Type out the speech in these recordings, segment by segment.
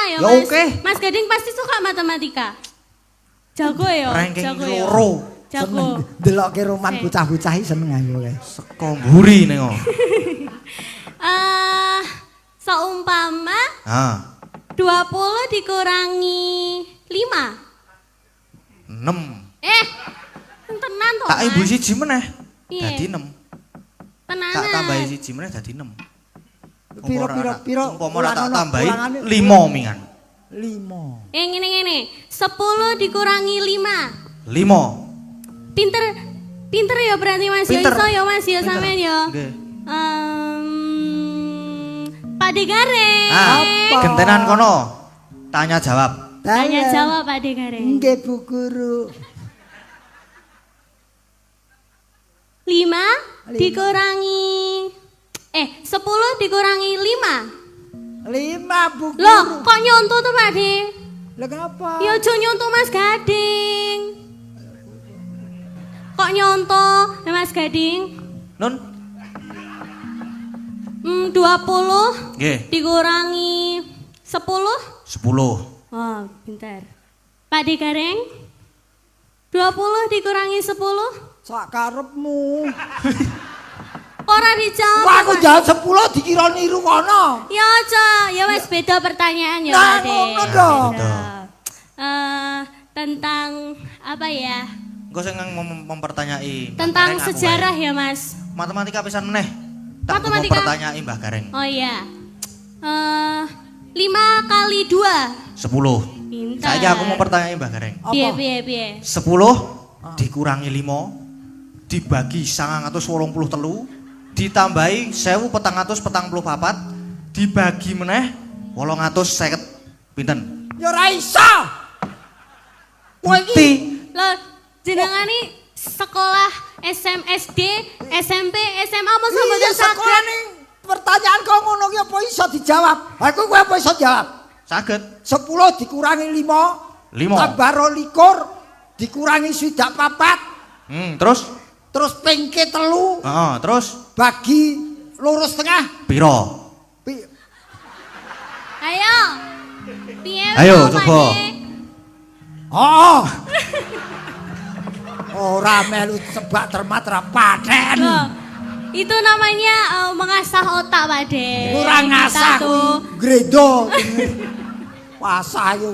ya Ya Mas. oke. Mas Gading pasti suka matematika. Jago ya? Ranking Jago ya? loro. Jago. Delokke roman bocah-bocah iki seneng aku kae. Seko mburi ning kok. Seumpama Ha. 20 dikurangi 5. 6. Tenan toh Tak ibu Mas? siji meneh. Piye? Dadi 6. Tenanan. Tak tambahi siji meneh dadi 6. Piro Umpama ora tak tambahi ulangane 5 mingan. 5. Ngene. 10 dikurangi 5. 5. Pinter ya berarti Mas. Ya Pinter. iso ya Mas ya Pinter. sampean ya. Nggih. Pade Gareng. Apa? Gentenan kono. Tanya jawab. Tanya jawab Pade Gareng. Nggih Bu Guru. 5 dikurangi 10 dikurangi 5. 5 Bu Guru. Loh, kok nyontoh tuh Pade? Lah kenapa? Ya aja nyontoh Mas Gading. Kok nyontoh Mas Gading? Nun. 20 Nggih. dikurangi 10. 10. Oh, pintar. Pade Gareng? 20 dikurangi 10? Sak karepmu. Ora dijawab. Wah, aku jawab 10 dikira niru kono. Ya aja, ya wes beda pertanyaan ya Nah, Pade. ngono dong. Beda. Tentang apa ya? Engko sing mempertanyai. Mbak Tentang Gareng aku sejarah wae. ya Mas. Matematika pisan meneh. Tak mau Matematika? pertanyai Mbah Gareng. Oh iya. 5 kali 2. 10. Pintar. Saiki aku mau pertanyai Mbah Gareng. Piye? 10 dikurangi 5 dibagi 983 ditambahi 1444 dibagi meneh 850 pinten? Ya ora iso. Kowe iki Bukti. Loh, jenengan ini sekolah SMSD, SMP, SMA apa sampeyan iya sekolah ning pertanyaan kok ngono ki apa iso dijawab? Aku kowe apa iso jawab? Saged 10 dikurangi 5 5. tambah 12 dikurangi 24 Terus pengke 3 heeh, terus bagi lurus tengah piro? Ayo. Piye? Ayo, Pak coba. Ade? oh ora melu sebak termat ra paten Loh, itu namanya mengasah otak Pak De. ora ngasah tuh. gredo pasah yo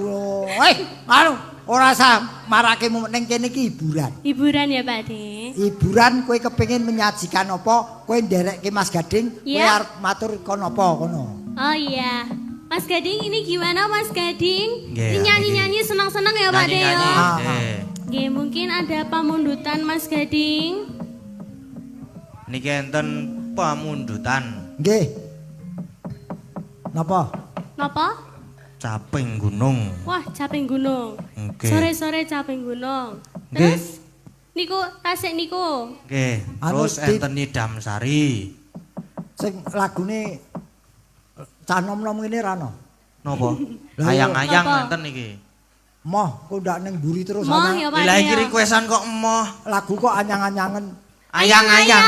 anu ora sah marake ning kene iki hiburan. Hiburan ya Pak De. Hiburan kowe kepengin menyajikan apa? Kowe nderekke Mas Gading, kowe Iya. arep matur kon apa kono. Oh iya. Mas Gading ini gimana Mas Gading? Nggih, Ini nyanyi-nyanyi senang-senang ya Pak De ya. Nyanyi-nyanyi. Nggih. Nggih, mungkin ada pamundutan Mas Gading. Niki enten pamundutan Nggih. Napa? Napa? caping gunung. Wah, caping gunung. Nggih. Sore-sore caping gunung. Nggih. Terus niku tasik niku. Nggih, Anu, terus enten Nidam Sari. Sing lagune cah nom-nom ngene ra ono. Napa? Lah, Ayang-ayang Napa? enten iki. Moh, kok ndak ning mburi terus Moh ana. ya Pak Lah De. iki ya. requestan kok emoh. Lagu kok anyang-anyangen. Ayang-ayang.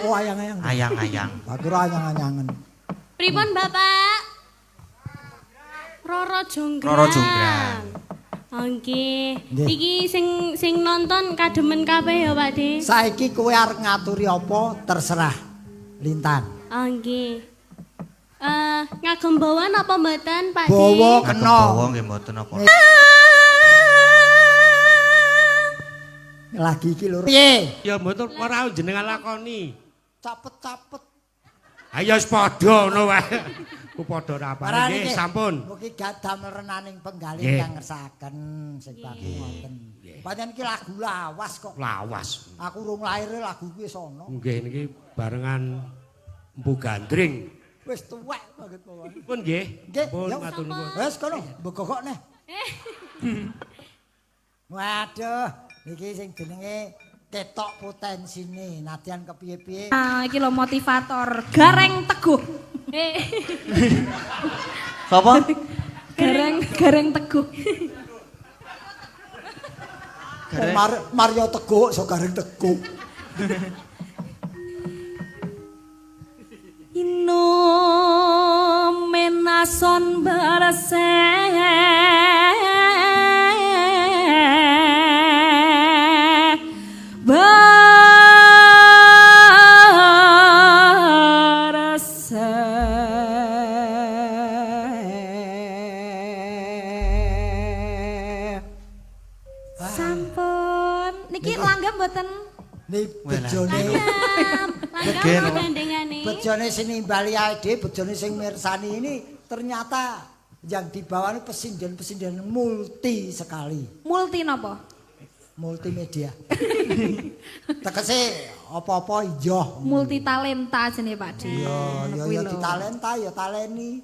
Oh, ayang-ayang. Ayang-ayang. Aku ora anyang-anyangen. Pripun Bapak? Roro Jonggrang. Roro Jonggrang. Oke. Nggih. Iki sing nonton kademen kabeh ya Pak De. Saiki kowe arep ngaturi apa terserah. Lintan. Oke. Ngagem bawan apa mboten Pak De? Bawa. Ngagem Kena. bawa nggih mboten apa. Lagi iki lho. Piye? Ya mboten ora jenengan lakoni. Capet-capet. Ayo wis padha ngono wae. Ku padha ra apa Parane nggih iki. sampun. Mugi gadam renaning penggalih Nggih. yang ngersaken sing bagus ngoten. Pancen iki lagu lawas kok. Lawas. Aku urung lahir lagu kuwi wis ana. Nggih niki barengan Empu Gandring. Wis tuwek banget pokoke. Pun nggih. Nggih, Pun ya. matur nuwun. Wes kono, mbegok neh. Waduh, niki sing jenenge ketok potensine. Nadyan kepiye-piye? Iki lho motivator, Gareng Teguh. Sapa? Gareng Teguh. Oh, Mario Teguh, so Gareng Teguh. Ino menason bara Sampun. Niki langgam mboten. Nih bejone Gegen. Gandengane. bejone sing nimbali ae dhewe, bejone sing mirsani ini ternyata yang dibawa ini pesinden-pesinden multi sekali. Multi napa? Multimedia. Tegese apa-apa iya. Multi talenta jenenge Pak De. Ya ditalenta ya taleni.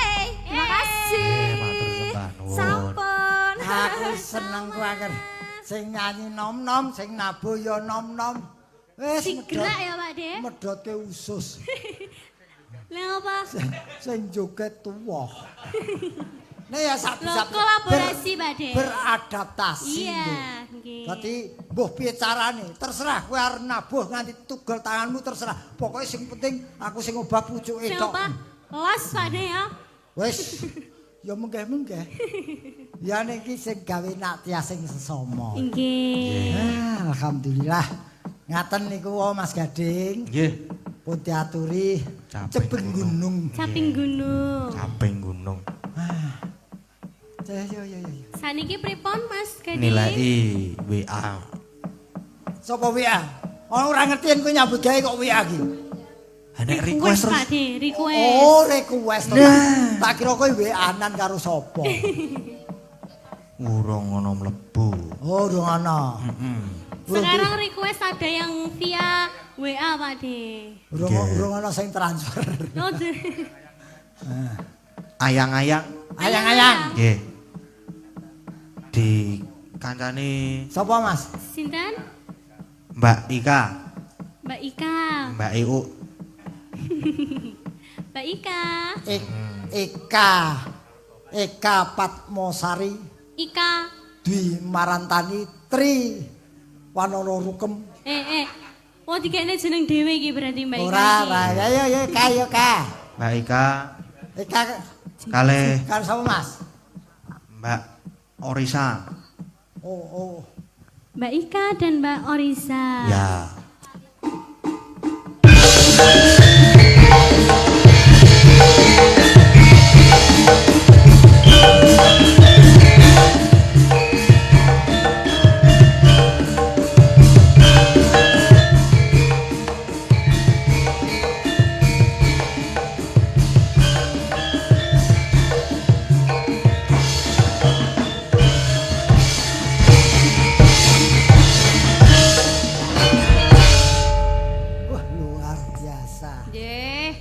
Terima kasih. Matur sembah nuwun. Sampun. Aku seneng kuwi sing nyanyi nom-nom, sing nabuh ya nom-nom. Wis Digerak ya Pak De. medhotke usus. Lah apa? Sing joget tuwa. Nah ya sak Loh, bisa kolaborasi Pak De. beradaptasi. Iya, nggih. Dadi mbuh piye carane, terserah kowe arep nabuh nganti tugel tanganmu terserah. Pokoke sing penting aku sing obah pucuke Sing tok. apa? Los Pak De ya. Wis ya munggah-munggah. Ya niki sing gawe Natia sing sesama. Nggih. Alhamdulillah. Ngaten niku Mas Gading. Nggih. Pun diaturi Caping cepeng gunung. Caping gunung. Caping gunung. Ya. Saniki pripun Mas Gading? Nilai WA. Sopo WA? Ora ngerti yen kowe nyambut gawe kok WA iki. Nek request terus. Pak De, request. Oh, request. Tak kira kowe WA-an karo sapa. Urung ngono mlebu. Oh, durung ana. Sekarang request ada yang via WA Pak De. Urung ana sing transfer. Oh, Ayang-ayang. Ayang-ayang. Nggih. Di kancane Sapa, Mas? Sinten? Mbak Ika, Mbak Ika. Mbak Iu. Mbak Ika. Eka Patmosari Ika. Dwi Marantani Tri Wanono Rukem. Oh, dikene jeneng dhewe iki berarti Mbak Ika. Ora, ya kayo ka. Mbak Ika Eka kalih kan sama Mas. Mbak Orisa. Oh. Mbak Ika dan Mbak Orisa. Ya. Wah, luar biasa. Nggih.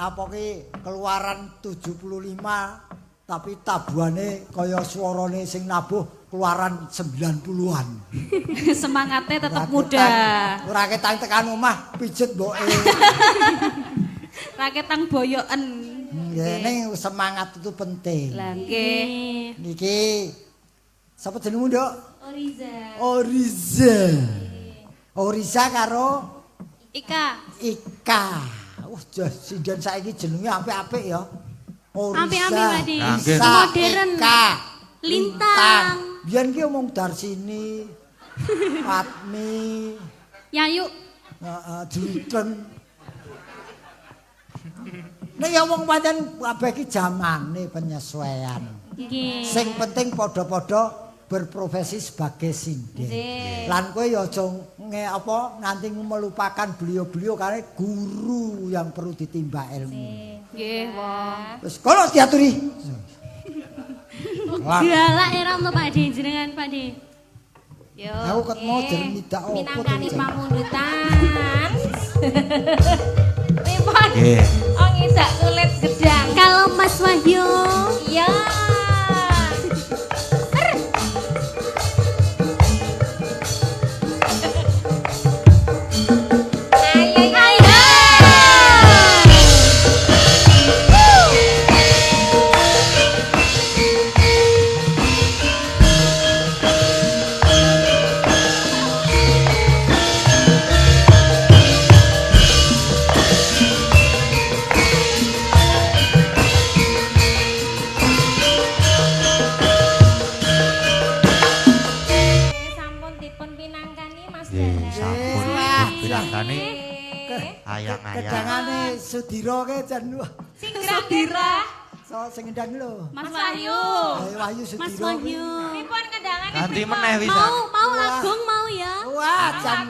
Apa ki keluaran 75 tapi tabuhane kaya suarane sing nabuh keluaran 90-an. Semangatnya tetap muda. Ora ketang tekan omah pijet mboke. Raketang boyoken. Ngene semangat itu penting. Lah nggih. Niki sapa jenengmu, Nduk? Oriza. Oriza karo Ika. Ika. Sinden saiki jenenge apik-apik ya. Oriza. Apik-apik, Pak De. Nggih. Sa, Modern. Eka. Lintang. Biyen ki omong Darsini. Patmi. Yayu. Heeh, Juiten. Nek ya wong pancen kabeh ki jamane penyesuaian. Nggih. Sing penting padha-padha berprofesi sebagai sinden. Lan kowe ya aja nganti melupakan beliau-beliau karena guru yang perlu ditimba ilmu. Nggih, wong. Wis kono diaturi. Galak era untuk Pak De jenengan Pak De. Yo. Aku ketemu jernidak opo Minangkani to. pamundutan. Pripun? Nggih. Oh ngidak kulit gedang. Kalau Mas Wahyu. Ya. Ayang-ayang. Kedangane Sudira ke jan Sing gerah-gerah. so sing ngendang lho. Mas Wahyu. Wahyu Sudira. Mas Wahyu. Pripun kendangane? Ganti meneh wis. Mau Agung mau ya. Wah, jan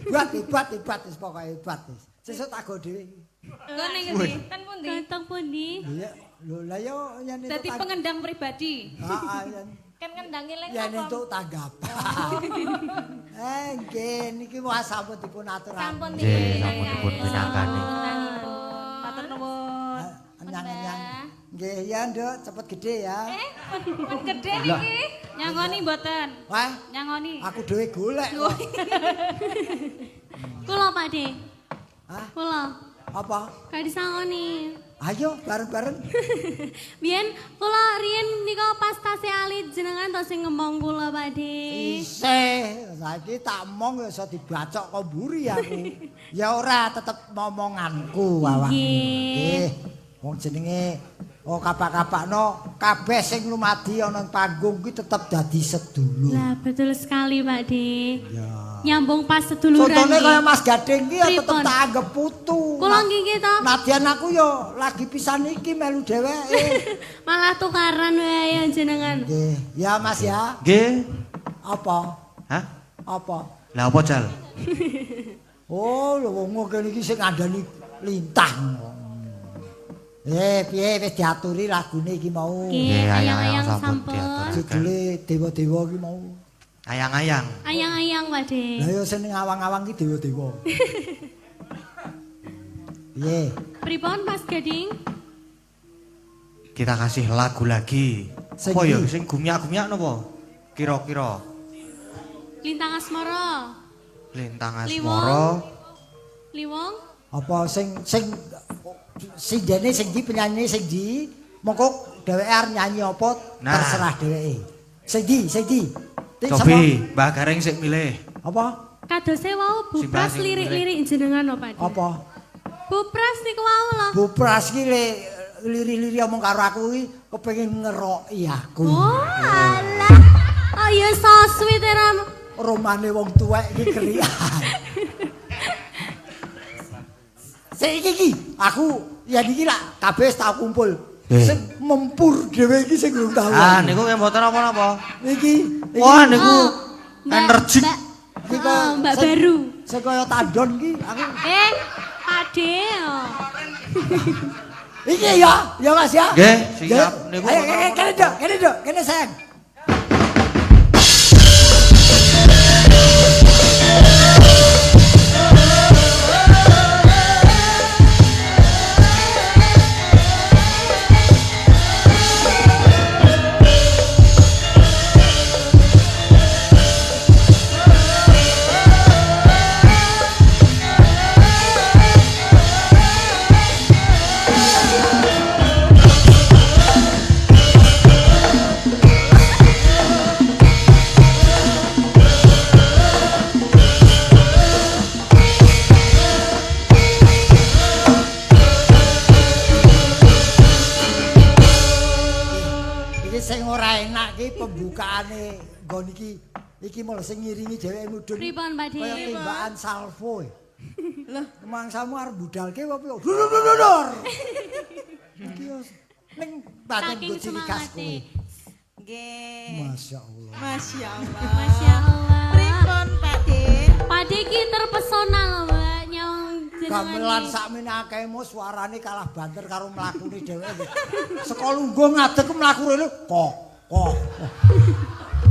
hebat wis pokoke hebat wis. Sesuk tak go dhewe. Ngene iki. Ten pundi? Ganteng pundi? Iya, lho lah yo yen Dadi pengendang pribadi. Heeh, Kan ngendangi lek yen apa? entuk tanggapan. Nggih niki wah sampun dipun aturaken. Sampun Nggih, sampun dipun pinangkani. Matur nuwun. Anyang-anyang. Nggih, ya Nduk, cepet gede ya. Pun gede niki. Nyangoni mboten? Wah, Nyangoni. aku dhewe golek kok. Kula Pak De. Hah? Kula. Apa? Gak disangoni. Ayo bareng-bareng. Biyen kula riyen nika pas tasih alit jenengan to sing ngomong kula Pak De. Isih, saiki tak mong ya iso dibacok kok mburi aku. Ya ora tetep momonganku awakmu. Nggih. Wong jenenge kapak-kapakno kabeh sing lumadi ana ing panggung kuwi tetep dadi sedulur. Lah betul sekali Pak De. Ya. Nyambung pas seduluran. Contone nggih. kaya Mas Gading ki ya tetep Pripun? tak anggap putu. Kula nggih to. Nadyan aku yo lagi pisan iki melu dheweke. Malah tukaran wae ya jenengan. Nggih, ya Mas ya. Nggih. Apa? Hah? Apa? Lah apa Jal? Oh, lho wong kene iki sing ngandani lintang. Piye wis diaturi lagune iki mau. Nggih, Nggih, ayang-ayang sampun sampun. diaturaken. Judule dewa-dewa iki mau. Ayang-ayang. Ayang-ayang Pak De. Lah ya sing ning awang-awang iki dewa-dewa. Piye? Pripun Mas Gading? Kita kasih lagu lagi. Sing Apa ya ndi? sing gumyak-gumyak napa? Kira-kira Lintang Asmara. Lintang Liwong. Asmara. Liwong. Apa sing dene sing di penyanyi sing di mongko dheweke arep nyanyi apa Nah. terserah dheweke. Sing di. Tik Cobi, Mbak Gareng sik milih. Apa? Kadose wau bupras Simbah sing lirik-lirik jenengan lho Pak De. Apa? Bupras niku wau lho. Bu Pras ki liri-liri omong karo aku ki kepengin ngeroki aku. Oh, alah. Oh ya so sweet era. Romane wong tuwek iki kerian. Saiki iki aku ya iki lak kabeh wis tak kumpul. Sing mempur dhewe iki sing durung tau. Ah, niku nggih mboten apa-apa. Iki. Wah, niku Oh, energik. Iki kok Mbak Baru. Sing kaya tandon iki aku. Pak De. Oh. Iki ya Mas ya. Nggih, siap. Niku Ayo mboten kene Dok, kene sayang. Iki sing ora enak ki pembukaane nggon iki malah sing ngiringi dheweke mudhun. Pripun Pak De? Kaya tembakan salvo. Lah, mangsamu arep budalke apa piye? Dor. Iki ning batin Saking go ciri khas kowe. semangate. Nggih. Masyaallah. Masya Allah. Masya Allah. Pripun Pak De? Pak De ki terpesona lho Mbak nyong Gamelan jenengan. sakmene akehmu suarane kalah banter karo mlakune dheweke. Saka lungguh ngadeg mlaku rene kok.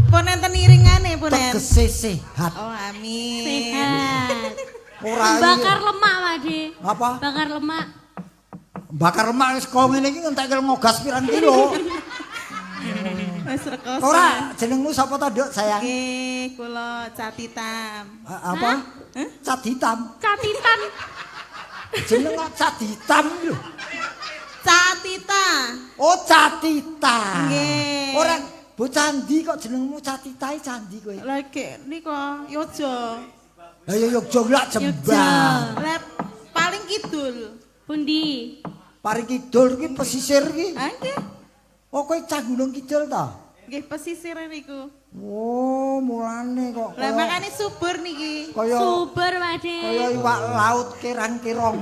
Pun enten iringane pun enten. Tegese sehat. Oh amin. Sehat. Ora Bakar lemak Pak De. apa? Bakar lemak. Bakar lemak wis kok ngene iki entek ngogas pirang kilo. Wis rekoso. Ora, jenengmu sapa to, Nduk, sayang? Nggih, kula Catitam. Apa? Cat hitam. Catitan. Jeneng kok cat hitam iki lho. Catita. Oh, Catita. Nggih. Ora bocah ndi kok jenengmu Catitae candi kowe? Lagi nika Yojo. Lah ya Yogya lak Jembang. Lah paling kidul. Pundi? Pari kidul ki pesisir ki. Ha nggih. Oh, kowe cah Gunung Kidul ta? Nggih pesisir niku. Oh, mulane kok. Lah makane subur niki. Kaya Super Pak De. kaya iwak laut kirang-kirong.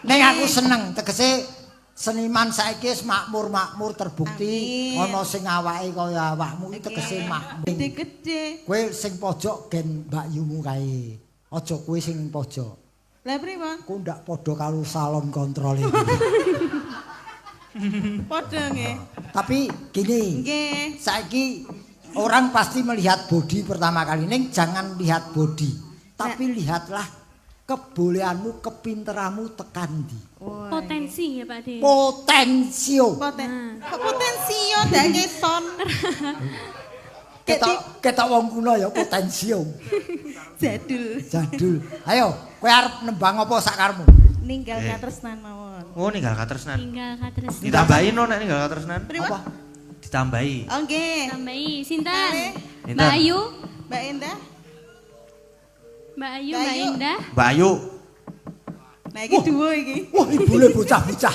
Ning aku seneng tegese seniman saiki wis makmur terbukti Amin. ana sing awake kaya awakmu iki tegese makmur. Gede-gede. Kowe sing pojok gen Mbak Yumu kae. Aja kowe sing ning pojok. Lah pripun? Ku ndak padha karo salon kontrol iki. Padha nggih. Tapi gini, Nggih. saiki orang pasti melihat body pertama kali. Ning jangan lihat body, tapi lihatlah kebolehanmu, kepinteranmu tekan ndi. Potensi ya Pak De. Potensio. Potensio ndak keson. Ketok wong kuno ya potensio. Jadul. Ayo, kowe arep nembang apa sak karepmu? Ninggal katresnan mawon. Oh, ninggal katresnan. Tinggal katresnan. Ditambahin no nek ninggal katresnan. Pripun? Apa? Ditambahi. Oh nggih. Tambahi sinten? Sinten? Mbak Ayu, Mbak Endah. Mbak Ayu, Mbak Mbak Ayu. Indah. Mbak Ayu. Nah iki duwo iki. Wah, ibune bocah-bocah.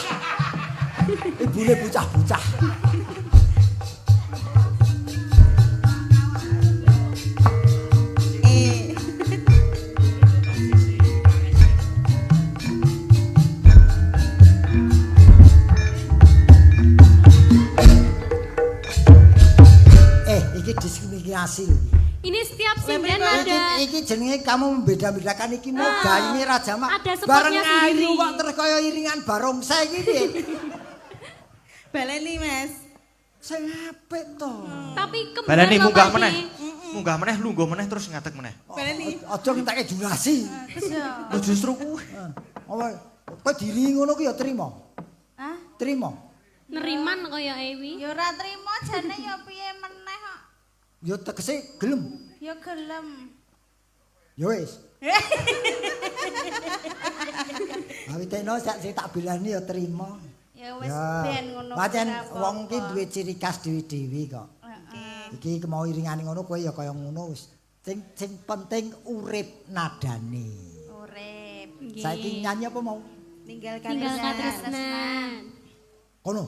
Ibune bocah-bocah. Eh. Iki diskriminasi lho. Ini setiap sinden Lebar- ada. Iki jenenge kamu membeda-bedakan iki moga ini Raja Mak. ada spotnya Bareng sendiri. ayu kok terus kaya iringan barongsai iki piye? Baleni Mas. Sing apik to. Tapi kembar Baleni loh, munggah Pak De. meneh. Munggah meneh, lungguh meneh terus ngatek meneh. Baleni. Aja ngentekke durasi. Oh, justru kuwi. Apa kowe diri ngono ku ya trima. Hah? Trima. Neriman kaya Ewi. Ya ora trimo jane ya piye meneh kok. Ya tegese gelem. Ya gelem. Ya wis. Awiteno sak sing tak bilani ya trima. Ya wis Ya. ben ngono. Pancen ora apa-apa. wong ki duwe ciri khas dewi-dewi kok. Heeh. Iki mau iringane ngono kowe ya kaya ngono wis. Sing penting urip nadane. Urip. Nggih. Saiki nyanyi apa mau? Ninggal Tinggal katresnan. katresnan. Kono.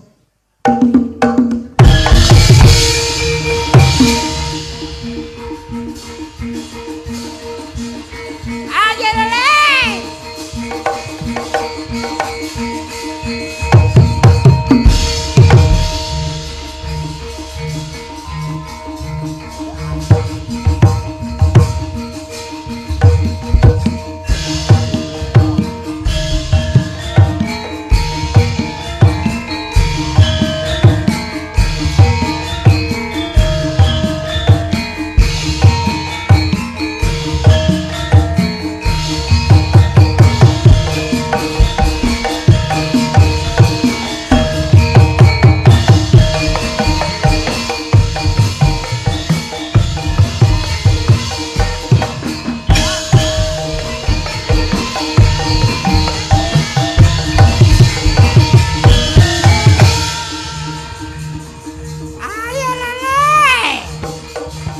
Ayo lele.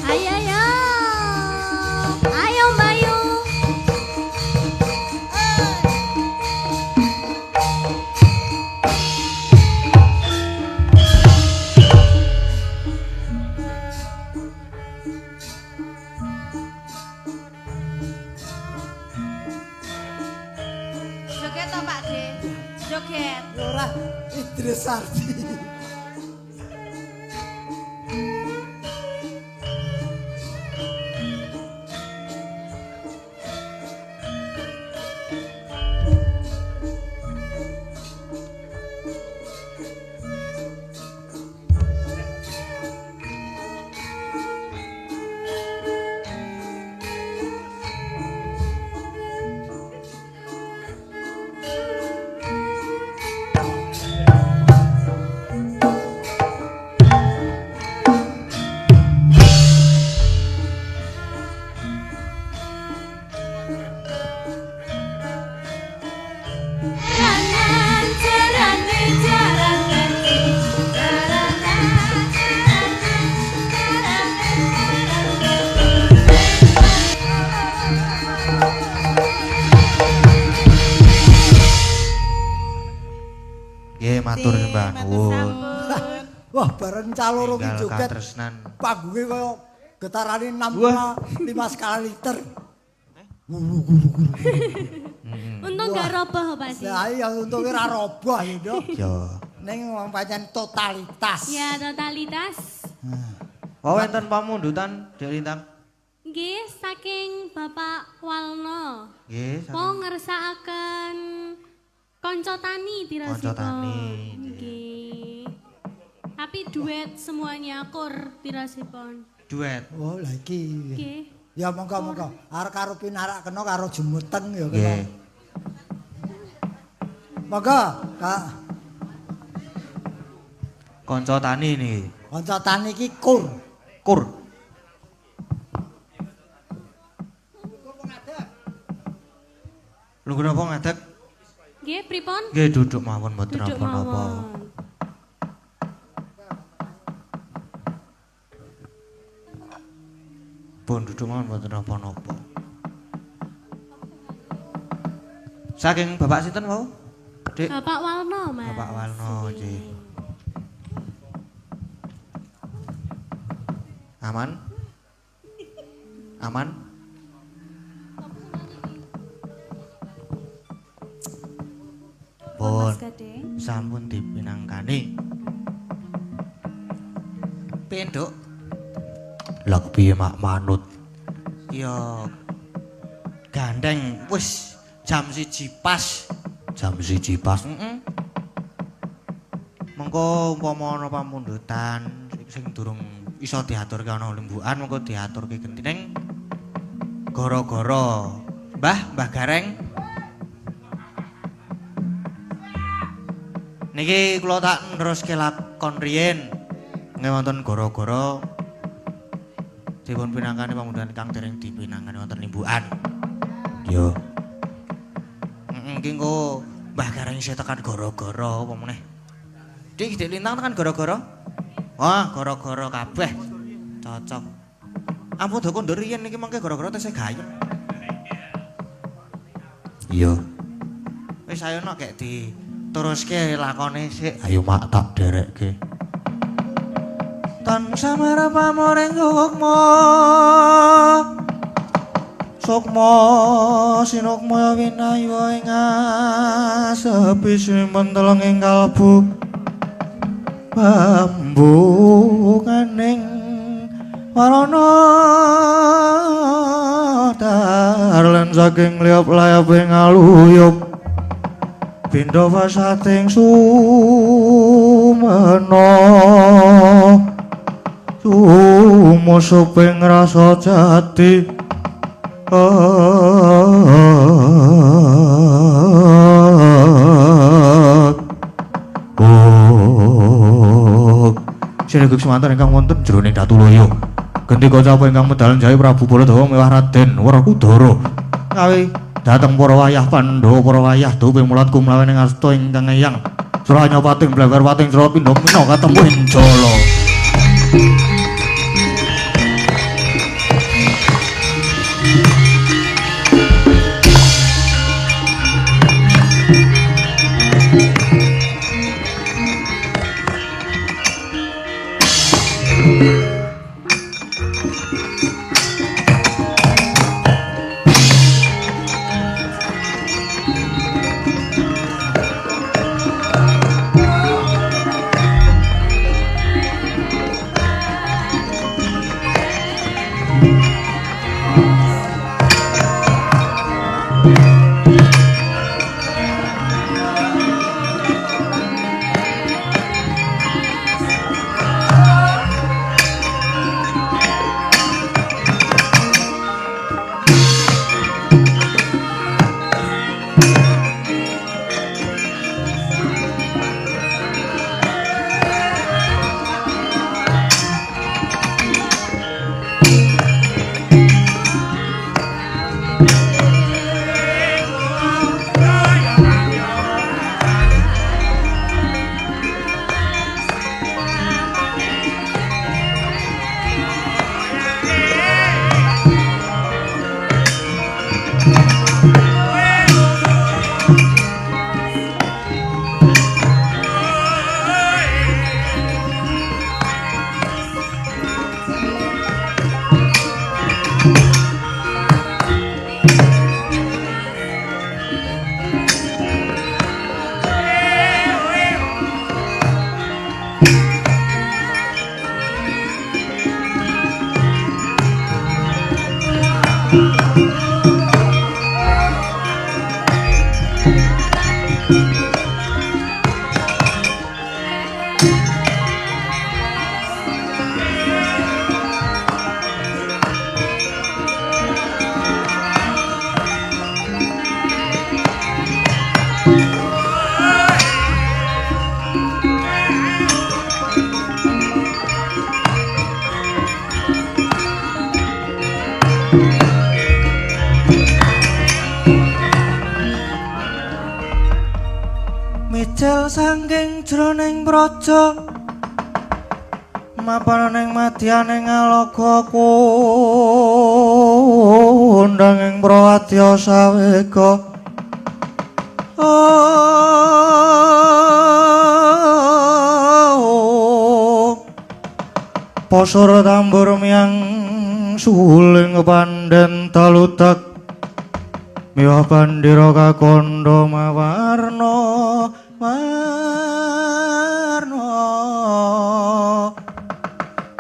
Ayo ayo. Ayo Mbak Ayu. Joget to Pak De. Joget. Ora Idris Sardi. Jaranan, jaranan, jaranan. Jaranan, Nggih, matur nyembah Matur nuwun. sampun. Wah, bareng caloro ki Enggal joget. katresnan. Panggunge kaya getarane 6,5 skala liter. Untung gak roboh Pak De. Lah iya untunge ra roboh ya, Nduk. Yo. Ning pancen totalitas. Ya totalitas. Oh, enten pamundutan Dek Lintang. Nggih saking Bapak Walno. Nggih, Mau ngersakaken konco tani dirasipun. Konco tani, Nggih. Tapi duet semuanya kur dirasipun. duet. Oh, lah iki. Nggih. Ya monggo-monggo. Arek karo pinarak kena karo jemuteng ya kena. Nggih. Monggo, Kak. Konco tani niki. Kanca tani iki kur. Kur. Lungguh napa ngadeg? Nggih pripun? Nggih duduk mawon mboten Duduk napa-napa. mawon. Pun duduk mawon mboten napa-napa. Saking Bapak sinten wau? Dik. Bapak Walno, Mas. Bapak Walno nggih. Aman? Aman? Pun Mas Gading. sampun dipinangkani. Penduk. Lah kepiye mak manut? Ya gandeng wis jam 1 pas. Jam 1 pas. Mengko umpama ana pamundutan sing durung iso diaturke ana lembukan mengko diaturke gentineng gara-gara Mbah Gareng. Niki kula tak neruske lakon riyen. Nggih wonten gara-gara dipun pinangkani pamundutan kang dereng dipinangkani wonten limbukan. Yo. Iki engko Mbah Gareng isih tekan gara-gara apa meneh? Dik Dek Lintang tekan gara-gara? Wah, gara-gara kabeh. Cocok. Ampun do kondur riyen niki mangke gara-gara tesih gayeng. Iya. Wis ayo nok gek diteruske lakone sik. Ayo mak tak derekke. Tansah merah pamoring sukma. Sukma sinukma winayu ing asepi simpen teleng ing kalbu. Bambu kaning warana darlan saking liap-layap ing aluyup pindha pasating sumena sumusuping rasa jati Sineguk semanten ingkang wonten jroning Datuloyo. Gendika capa ingkang medal jahe Prabu Baladewa miwah Raden Werkudara. Kawi dhateng para wayah Pandhawa para wayah dupe mulat kumlawen ing asta ingkang eyang. Suranya pating blewer pating sira pindha mina katemu ing jala. Ijel saking jroning praja mapan ning madyaning alaga kondang ing prawadya sawega Pasara tambur miyang suling pandhen talutak miwah pandira kakandha mawarna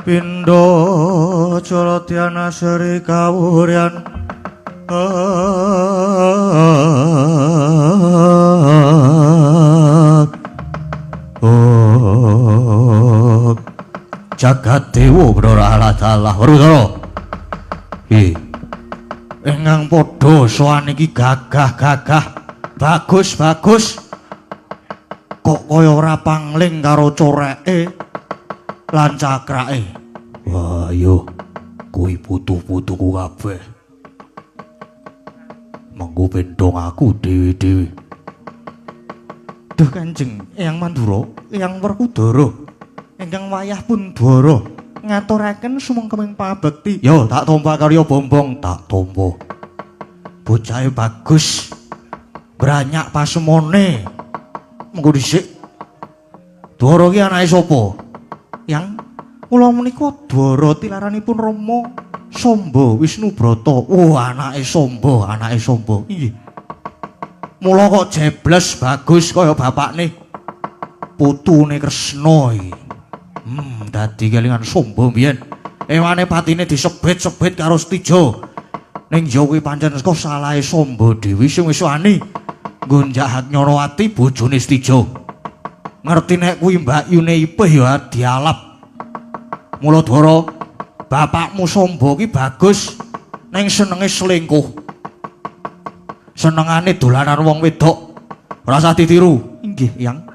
pindha Jaladhyana Sri kawuryan Jagat Dewa Brahalalah Rudra. Ingkang padha sowan iki gagah-gagah. Bagus-bagus. Kok kaya ora pangling karo coreke lan cakrake. Wah, yo. Kuwi putu-putuku kabeh. Mengko bendong aku dewe-dewe. Duh Kanjeng, Eyang Mandura, Eyang Werkudara. Ingkang wayah pun dwara ngaturaken sumengkeming pabekti. Yo tak tampa karya bombong, tak tampa. Bocahe bagus. Branyak pasemone. Mengko dhisik. Dwara ki anake sapa? Yang kula menika dwara tilaranipun Rama Samba Wisnubrata. Oh, anake Samba, anake Samba. Nggih. Mula kok jebles bagus kaya bapakne. Putune Kresna iki. Dadi kelingan Samba mbiyen. Ewane patine disebit-sebit karo Stijo. Ning yo kuwi pancen kok salahe Samba dhewe sing wis wani nggonjak Nyarawati bojone Stijo. Ngerti nek kuwi mbakyune Ipih ya dialap. Mula Dwara, bapakmu Samba ki bagus ning senenge selingkuh. Senengane dolanan wong wedok. Ora usah ditiru. Inggih, Yang.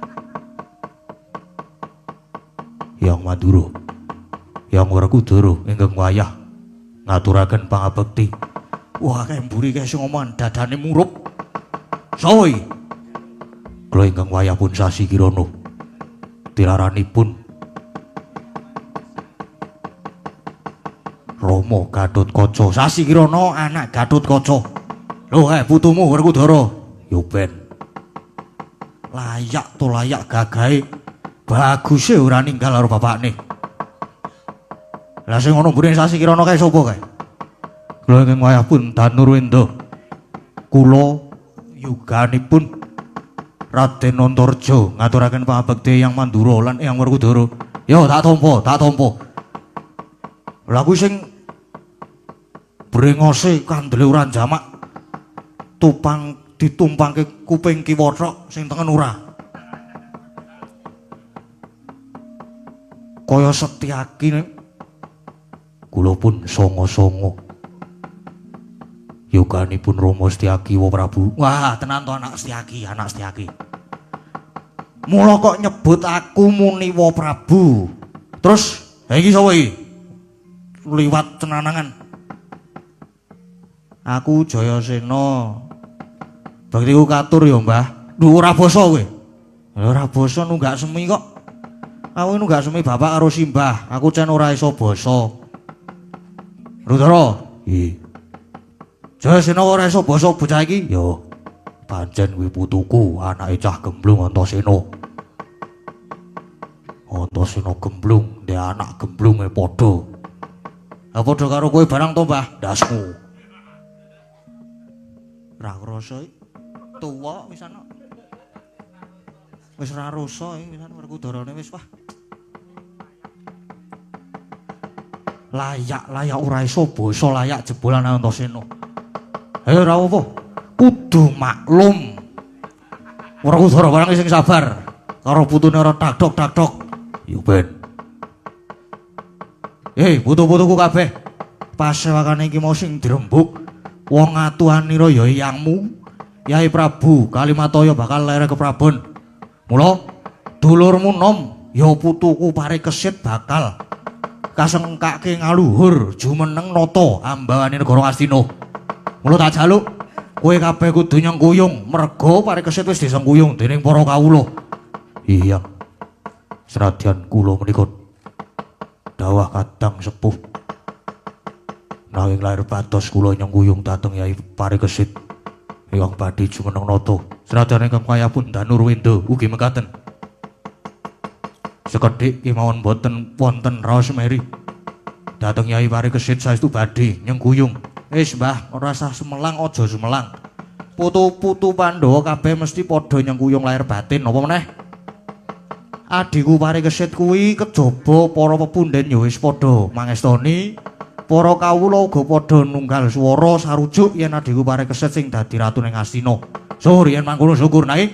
Yang Mandura, Yang Werkudara ingkang wayah ngaturaken pangabekti. Wah, kae mburi kae sing omongan dadane murup. Saha iki? Kula ingkang wayah pun Sasi Kirana. Tilaranipun Rama Gatotkaca. Sasi Kirana anak Gatotkaca. Lho, putumu Werkudara. Yo ben. Layak to layak gagahe. Baguse ora ninggal karo bapakne. Lah sing ngono mburi Sasi Kirana kae sapa kae? Kula ingkang wayah pun Danurwendra. Kula yuganipun Raden Antarja ngaturaken pangabekti Eyang Mandura lan Eyang Werkudara. Yo tak tampa, tak tampa. Lah kuwi sing brengose kandele ora jamak. Ditumpangke kuping kiwara sing tengen ora. Kaya Setyaki kula pun songo-songo. Yoganipun Rama Setyaki wa Prabu. Wah, tenan to anak Setyaki, anak Setyaki. Mula kok nyebut aku muni wa Prabu. Terus, ha iki sapa iki? Liwat cenanangan. Aku Jayasena. Baktiku katur ya, Mbah. Duh ora basa kowe. Ora basa nunggak semi kok. Aku nunggak semi bapak karo simbah. Aku cen ora iso basa. Rudra. Nggih. Jayasena ora iso basa bocah iki? Yo. Pancen kuwi putuku, anake cah Gemblung Antasena. Antasena Gemblung, ndek anak gemblunge padha. Lah padha karo kowe barang to, Mbah? Ndasmu. Ra krasa tuwa wis ana. Wis ora rasa iki wisan Werkudarane wis wah. Layak ora iso basa layak jebolan Antasena. Ayo ora apa. Kudu maklum. Werkudara barang sing sabar karo putune ora takdok-takdok. Yo ben. Putu-putuku kabeh. Pasewakane iki mau sing dirembuk wong atuhanira ya Eyangmu, Yai Prabu Kalimataya bakal lere keprabon. Mula dulurmu nom ya putuku Parikesit bakal kasengkake ngaluhur jumeneng nata ambawane negara Astina. Mula tak jaluk Kowe kabeh kudu nyengkuyung merga parikesit wis disengkuyung dening para kawula. Iya. Senadyan kula menika dawah kadang sepuh. Nanging lair batos kula nyengkuyung dhateng Yai Parikesit ingkang badhe jumeneng nata. Senadyan ingkang kayapun Danurwenda ugi mekaten. Sekedhik kemawon boten wonten raos meri. Dhateng Yai Parikesit saestu badhe nyengkuyung. Mbah, ora usah semelang, aja semelang. Putu-putu Pandhawa kabeh mesti padha nyengkuyung lair batin napa meneh? Adiku Parikesit kuwi kejaba para pepundhen ya wis padha mangestoni. Para kawula uga padha nunggal swara sarujuk yen adiku Parikesit sing dadi ratu ning Astina. Syukur yen mangkono syukur nanging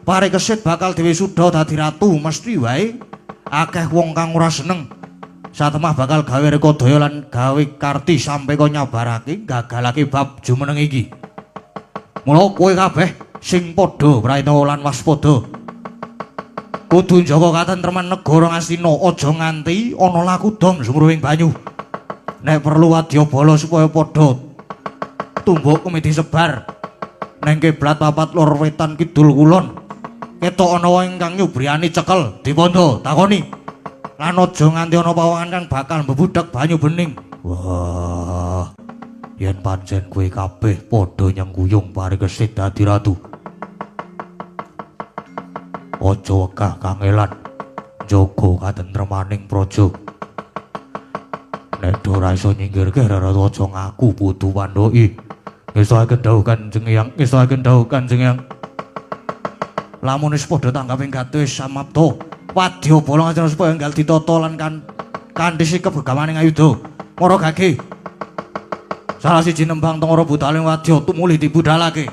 Parikesit bakal diwisuda dadi ratu mesti wae akeh wong kang ora seneng. Satemah bakal gawe rekodaya lan gawe karti sampe kok nyabarake gagalake bab jumeneng iki. Mula kowe kabeh sing padha praena lan waspada kudu njaga katentreman negara Astina, aja nganti ana laku dom sumruwing banyu. Nek perlu wadyabala supaya padha tumbuk komedi sebar ning kiblat papat lor wetan kidul kulon. Ketok ana wong ingkang nyubriyani cekel dipondo takoni. Lan aja nganti ana pawongan kang bakal mbebudhek banyu bening. Wah. Yen pancen kowe kabeh padha nyengkuyung Parikesit dadi ratu. Aja wegah kangelan jaga katentremaning praja. Nek ora iso nyingkirke ratu aja ngaku putu Pandhawa. Ngestohaken dawuh Kanjeng Hyang, ngestohaken dawuh Kanjeng Hyang. Lamun wis padha tanggaping gatu wis samapta, wadyabala ngajeng supaya enggal ditata lan kanthi sikep gegamaning ayuda. Mara gage. Salah siji nembang tengara butaling wadya tumuli dibudhalake.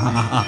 As.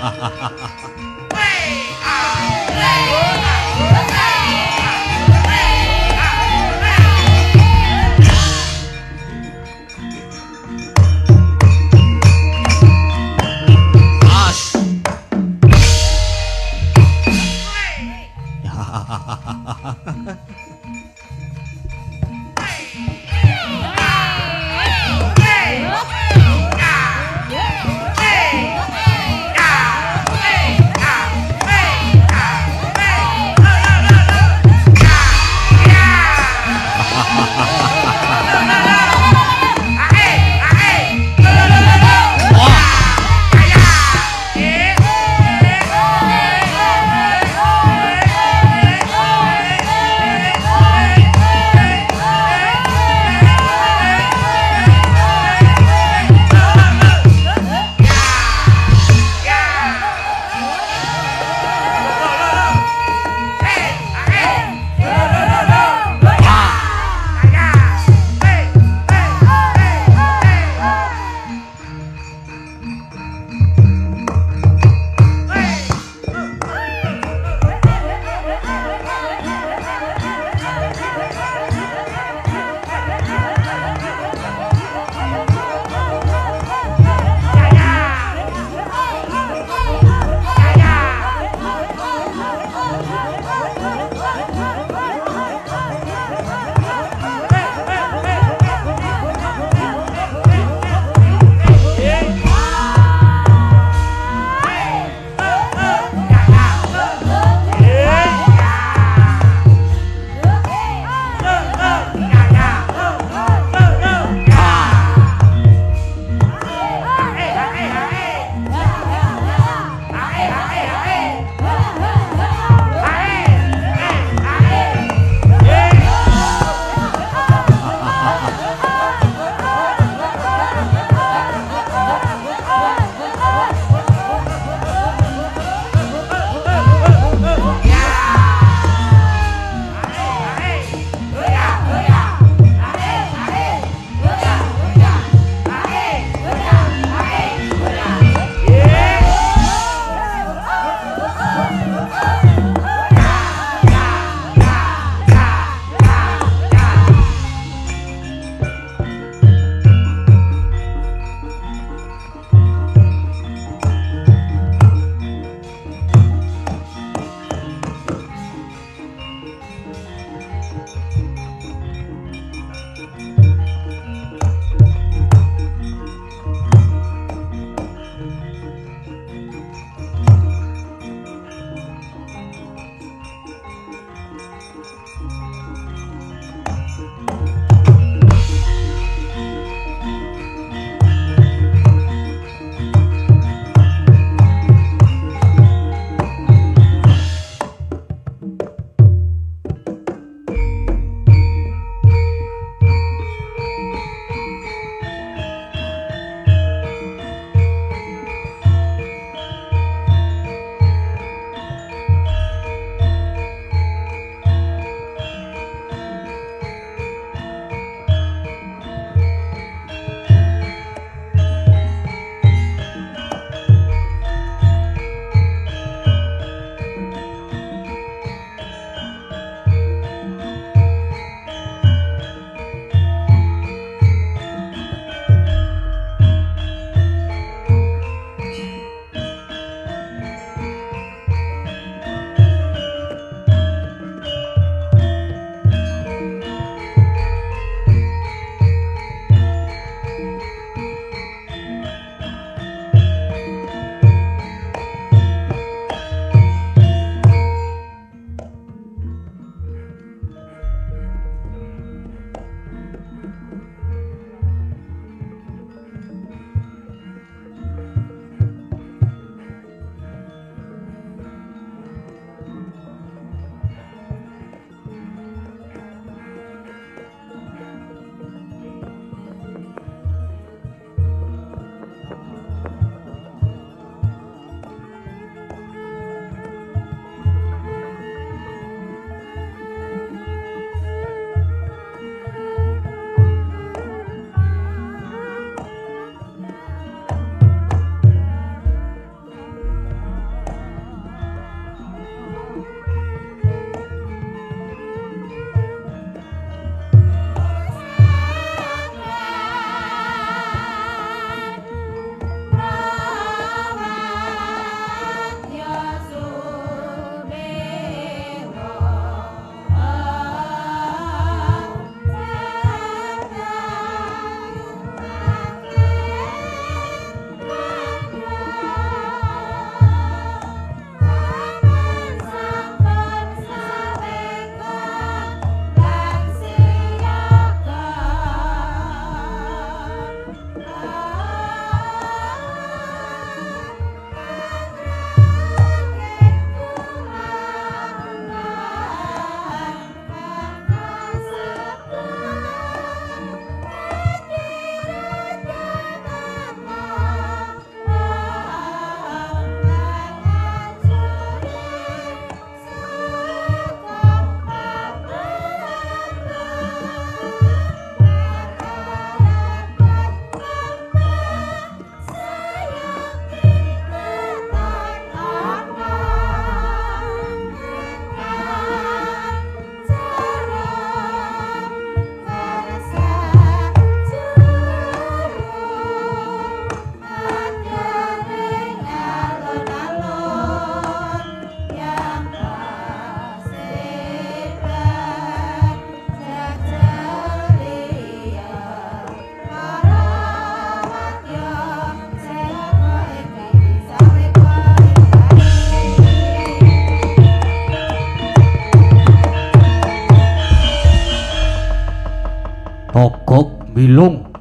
Bilung.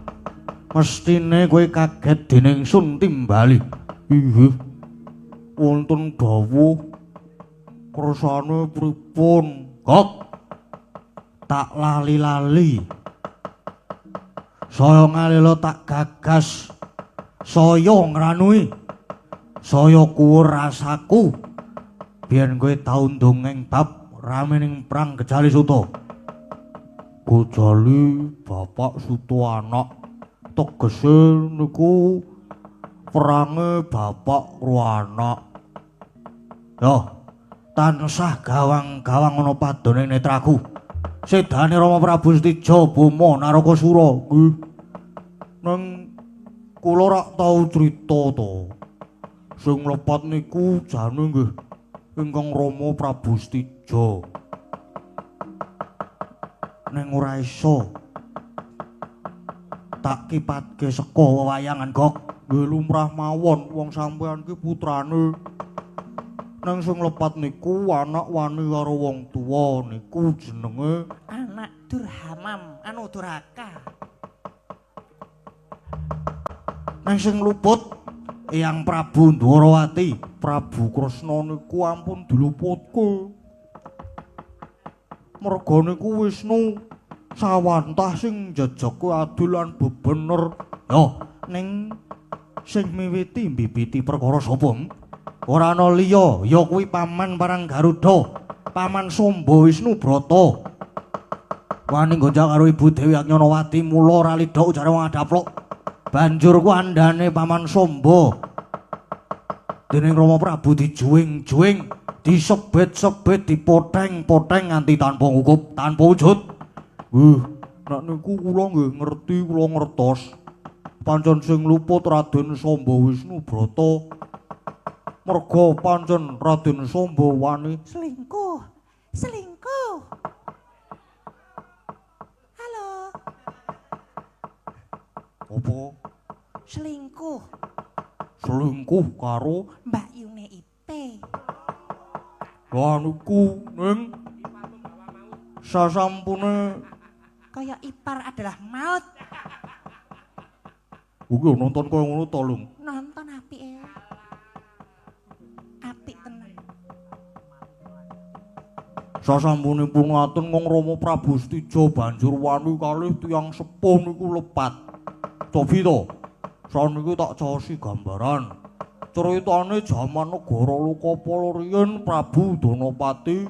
Mestine kowe kaget dening Sun timbali. Inggih. Wonten dawuh kersane pripun? Kok tak lali-lali. Saya ngalila tak gagas. Saya ngranui. Saya kuwur rasaku. Biyen kowe tau ndongeng bab ramening perang Gejali Suta. Gejali bapak Suta anak. Tegese niku perange bapak karo anak. Yo, tansah gawang-gawang ana padone netraku. Sedane Rama Prabu Stijo Boma Narakasura. Nggih. Nang kula rak tau crita to. Sing mlepat niku jane nggih ingkang Rama Prabu Stijo. Neng ora iso tak kipatke saka wewayangan Gok. Nggih lumrah mawon wong sampeyan ki putrane. Nang sing lepat niku anak wani karo wong tuwa niku jenenge anak Durhamam anu durhaka. Nang sing luput Eyang Prabu Ndwarawati, Prabu Kresna niku ampun diluputke. Merga niku Wisnu sawantah sing njajake adil lan bebener. Yo, ning sing miwiti mbibiti perkara sapa? Ora ana liya, ya kuwi Paman Parang Garuda, Paman Samba Wisnu Brata. Wani gonjak karo Ibu Dewi Agnyawati mula ralidha ujare wong adaplok. Banjur ku andane Paman Samba. Dening Rama Prabu dijuing-juing, disebet-sebet, dipoteng-poteng nganti tanpa ngukup, tanpa wujud. Nek niku kula nggih ngerti, kula ngertos. Pancen sing luput Raden Samba Wisnu Brata. Merga pancen Raden Samba wani Selingkuh. Halo. apa? Selingkuh. Selingkuh karo Mbak Yune Ipe. Lah niku ning sasampune Kaya ipar adalah maut. kuwi nonton kaya ngono to, Lung. Nonton apike. Apik tenan. Sasampunipun ngaten wong Rama Prabu Stijo banjur wani kalih tiyang sepuh niku lepat. Cobi to. Saniki tak caosi gambaran. Critane jaman negara Lokapala riyen Prabu Danapati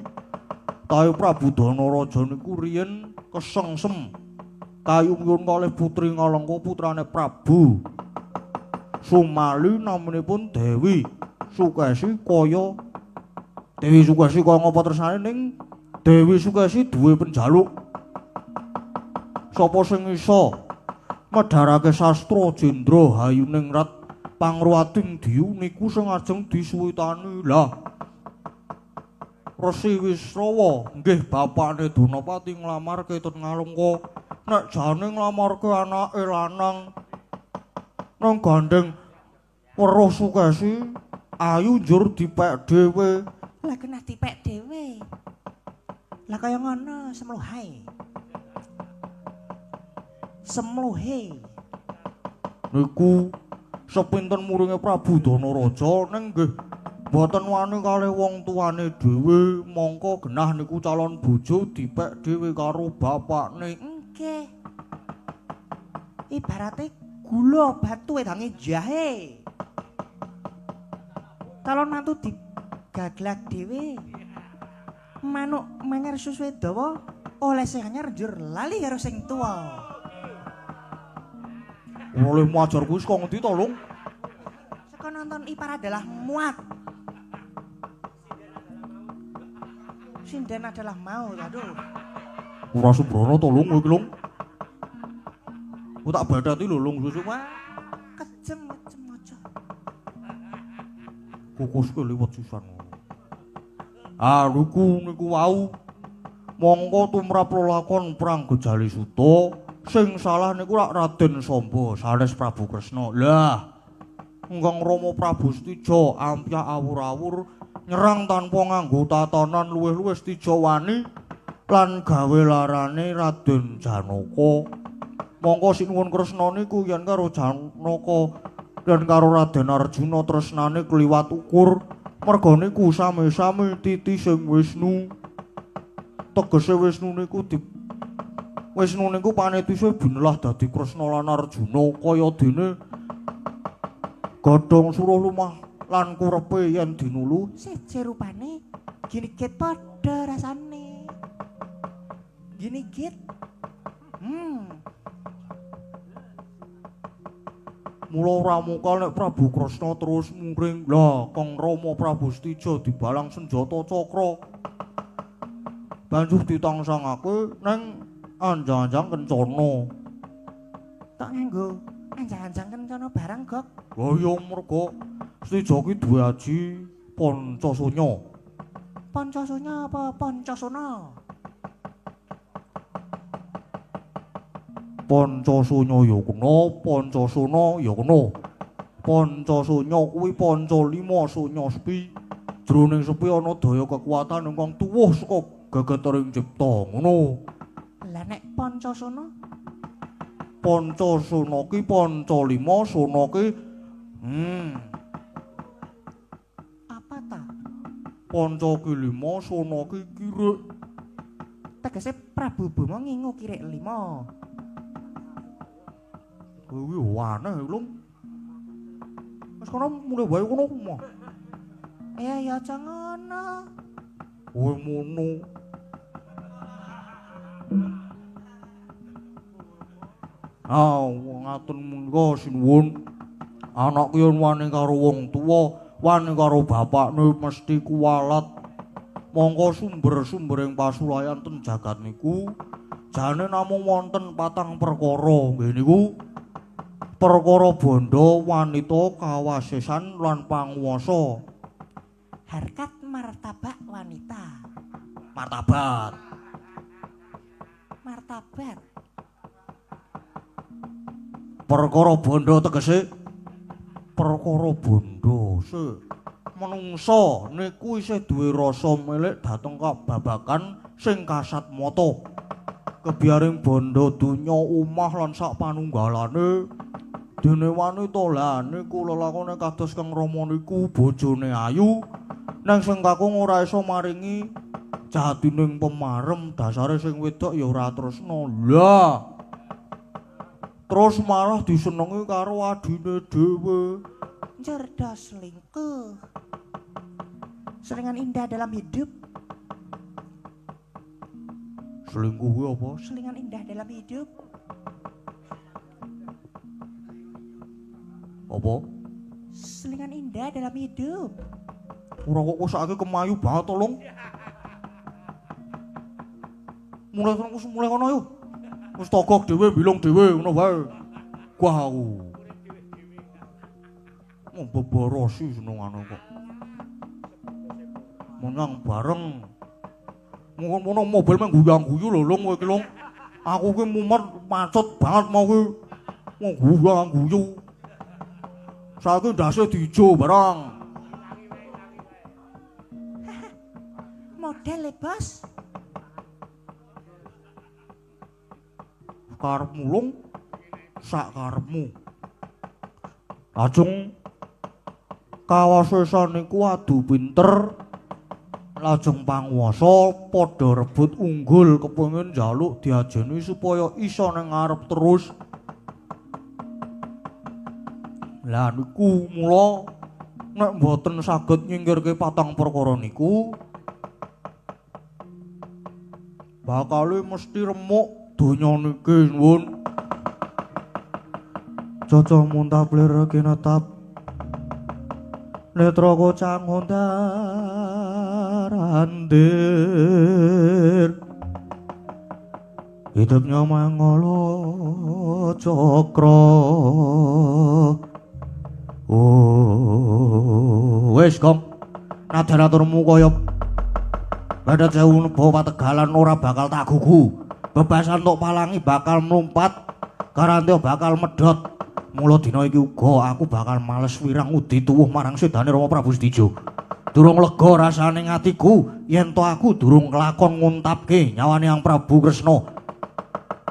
tahe Prabu Danaraja niku riyen kesengsem kayungkun kalih putri Ngalengka putrane Prabu Sumali naminipun Dewi Sukesi kaya Dewi Sukesi kaya ngapa tresnane ning Dewi Sukesi duwe penjaluk. Sapa sing iso medharake sastra Jendra Hayuningrat Pangruwating Diyu niku sing ajeng disuwitani. Lah Resi Wisrawa nggih bapakne Danapati nglamarke ten Ngalengka. Nek jane nglamarke anake lanang nang gandeng weruh Sukesi ayu njur dipek dhewe. Lah kena dipek dhewe. Lah kaya ngono semluhae. Semluhe. Niku sepinten muringe Prabu Danaraja ning nggih boten wani kalih wong tuane dhewe mongko genah niku calon bojo dipek dhewe karo bapakne. Nggih. Ibarate gula batu wedange jahe. Calon mantu digaglak dhewe. Manuk menger susuwe dawa oleh sing anyar njur lali karo sing tuwa. Oleh majar kuwi saka ngendi to, Lung? Saka nonton ipar adalah muat. Sinden adalah maut. Aduh. Ora sembrono to, Lung, kowe iki, Lung. Ku tak badati lho, Lung, susu. Wah, kejem aja. Kukuske liwat sisan. Ah, niku wau. Mongko tumrap lelakon perang Gejali Suta, sing salah niku rak Raden Samba sanes Prabu Kresna. Lah, engkang Rama Prabu Stijo ampyah awur-awur nyerang tanpa nganggo tatanan luwih-luwih Stijo wani lan gawe larane Raden Janaka Mongko sinuwun Kresna niku yen karo Janaka lan karo Raden Arjuna tresnane kliwat ukur. Merga niku sami-sami titi sing Wisnu. Tegese Wisnu niku Wisnu niku panitise binelah dadi Kresna lan Arjuna kaya dene godhong suruh lumah lan kurepe yen dinulu Seje rupane ginigit padha rasane. Ginigit. Mula Ramuka nek Prabu Kresna terus muring. Lah, Kang Rama Prabu Stija dibalang senjata cakra. Banjur ditangsangake ning anjang-anjang kencana. Tok nganggo anjang-anjang kencana barang, Gok. Lah ya merga Stija ki duwe aji Pancasona. Pancasona apa Pancasona? Pancasona ya kena, Pancasona ya kena. Pancasona kuwi panca lima sonya sepi. Jroning sepi ana daya kekuatan ingkang tuwuh saka gegetering cipta ngono. Lah nek Pancasona? Pancasona ki panca lima, sona ki Apa ta? panca ki lima, sona ki kirik. Tegese Prabu Bima ngingu kirik 5. Kuwi aneh lho. Wis kono mulai wae kono mah. Ya aja ngono. Kowe mono. Ngaten menika sinuwun. Anak yen wani karo wong tuwa, wani karo bapakne mesti kuwalat. Mongko sumber-sumbering pasulayan ten jagat niku jane namung wonten 4 perkara. Nggih niku perkara bondo, wanita, kawasesan lan panguwasa. Harkat martabak wanita. Martabat. Martabat. Perkara bondo tegese perkara bondo. Menungsa niku isih duwe rasa milik dhateng kababakan sing kasat mata. Kebiaring bondo donya omah lan sak panunggalane. Dene wanita lah niku lelakone kados Kang Rama niku bojone ayu nang sing kakung ora iso maringi jatining pemarem, dasare sing wedok ya ora tresna. Lah terus malah disenengi karo adine dhewe. Cerdas selingkuh. Selingan indah dalam hidup. Selingkuh kuwi apa? Selingan indah dalam hidup. Apa? Selingan indah dalam hidup. Ora kok kosake kemayu banget tolong. Mulai kono yo. Wis togok dhewe, bilung dhewe ngono wae. Kuah aku. Mau beborosi senengane kok. Menang bareng. Ngono mobil mung guyang-guyu lho lung kowe iki lung. Aku ki mumet macet banget mau ki. Mau guyang-guyu. Saiki ndase dijo barang. Model le, Bos. Karepmu lung sak karepmu. Lajeng kawasesan niku adu pinter. Lajeng panguwasa padha rebut unggul kepengin njaluk diajeni supaya iso nang ngarep terus. Lah niku mula nek mboten saged nyingkirke 4 perkara niku bakale mesti remuk donya niki nuwun. Cocok muntah bler kinetap netra kocang hondarandir hidupnya mangolo cokro. Wis Kong, nadan-aturmu kaya badat sewu nebo pategalan ora bakal tak gugu. Bebasan tok palangi bakal mlumpat, karantya bakal medhot. Mula dina iki uga aku bakal males wirang udi tuwuh marang sedane Rama Prabu Stija. Durung lega rasane atiku yen to aku durung kelakon nguntapke nyawane Ang Prabu Kresna.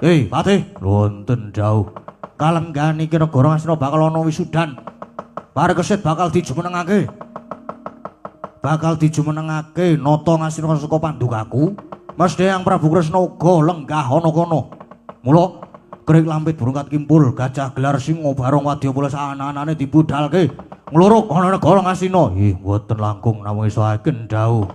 Hei, Patih, wonten jauh. Kalenggani ki negara Ngastina bakal ana wisudan. Parekesit bakal dijumenengake. Bakal dijumenengake nata Ngastina saka Pandukaku. Mesthi Hyang Prabu Kresna uga lenggah ana kono. Mula Krik lampit burung kimpul, gajah gelar singa barong wadyabala saana-anane dibudhalke ngluruk ana negara Ngastina. Ih, mboten langkung namung isahaken dawuh.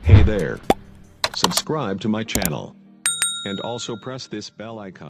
Hey there. Subscribe to my channel. And also press this bell icon.